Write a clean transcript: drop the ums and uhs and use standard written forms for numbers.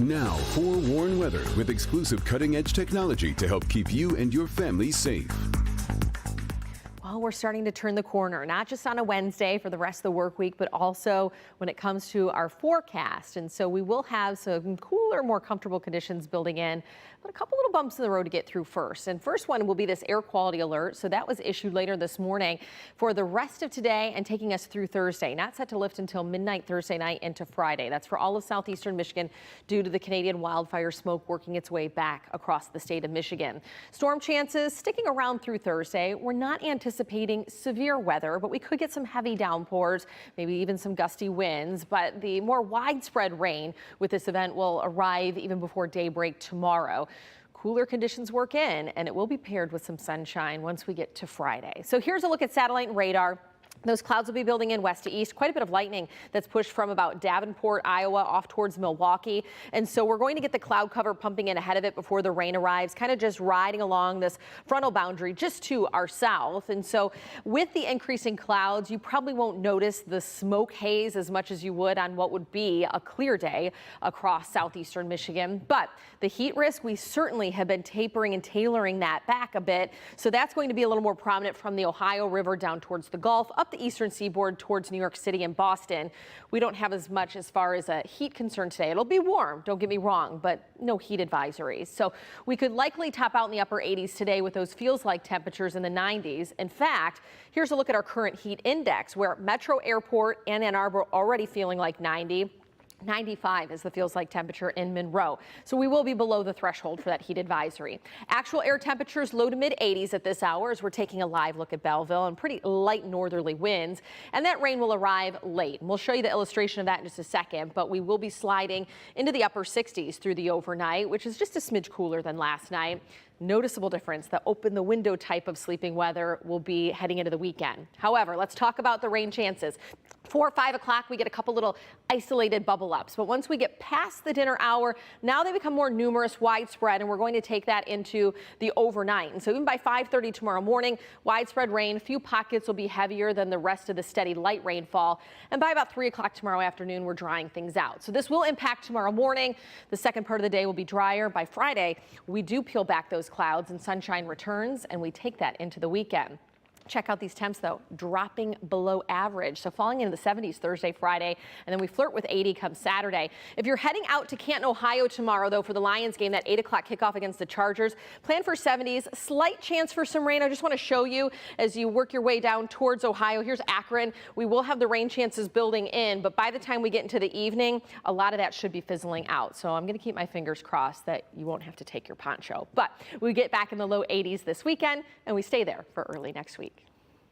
Now, forewarned weather with exclusive cutting-edge technology to help keep you and your family safe. Well, we're starting to turn the corner, not just on a Wednesday for the rest of the work week, but also when it comes to our forecast. And so we will have some cooler, more comfortable conditions building in, but a couple little bumps in the road to get through first. And first one will be this air quality alert. So that was issued later this morning for the rest of today and taking us through Thursday. Not set to lift until midnight Thursday night into Friday. That's for all of southeastern Michigan due to the Canadian wildfire smoke working its way back across the state of Michigan. Storm chances sticking around through Thursday. We're not anticipating severe weather, but we could get some heavy downpours, maybe even some gusty winds. But the more widespread rain with this event will arrive even before daybreak tomorrow. Cooler conditions work in, and it will be paired with some sunshine once we get to Friday. So here's a look at satellite and radar. Those clouds will be building in west to east. Quite a bit of lightning that's pushed from about Davenport, Iowa, off towards Milwaukee. And so we're going to get the cloud cover pumping in ahead of it before the rain arrives, kind of just riding along this frontal boundary just to our south. And so with the increasing clouds, you probably won't notice the smoke haze as much as you would on what would be a clear day across southeastern Michigan. But the heat risk, we certainly have been tapering and tailoring that back a bit. So that's going to be a little more prominent from the Ohio River down towards the Gulf, up the eastern seaboard towards New York City and Boston. We don't have as much as far as a heat concern today. It'll be warm, don't get me wrong, but no heat advisories. So we could likely top out in the upper 80s today with those feels like temperatures in the 90s. In fact, here's a look at our current heat index, where Metro Airport and Ann Arbor already feeling like 90. 95 is the feels like temperature in Monroe. So we will be below the threshold for that heat advisory. Actual air temperatures low to mid 80s at this hour as we're taking a live look at Belleville, and pretty light northerly winds. And that rain will arrive late. And we'll show you the illustration of that in just a second, but we will be sliding into the upper 60s through the overnight, which is just a smidge cooler than last night. Noticeable difference. The open the window type of sleeping weather will be heading into the weekend. However, let's talk about the rain chances. 4 or 5 o'clock, we get a couple little isolated bubble ups. But once we get past the dinner hour, now they become more numerous, widespread, and we're going to take that into the overnight. And so even by 5:30 tomorrow morning, widespread rain. A few pockets will be heavier than the rest of the steady light rainfall. And by about 3 o'clock tomorrow afternoon, we're drying things out. So this will impact tomorrow morning. The second part of the day will be drier. By Friday, we do peel back those clouds and sunshine returns, and we take that into the weekend. Check out these temps, though, dropping below average. So falling into the 70s Thursday, Friday, and then we flirt with 80 come Saturday. If you're heading out to Canton, Ohio tomorrow, though, for the Lions game, that 8 o'clock kickoff against the Chargers, plan for 70s. Slight chance for some rain. I just want to show you as you work your way down towards Ohio. Here's Akron. We will have the rain chances building in, but by the time we get into the evening, a lot of that should be fizzling out. So I'm going to keep my fingers crossed that you won't have to take your poncho. But we get back in the low 80s this weekend, and we stay there for early next week.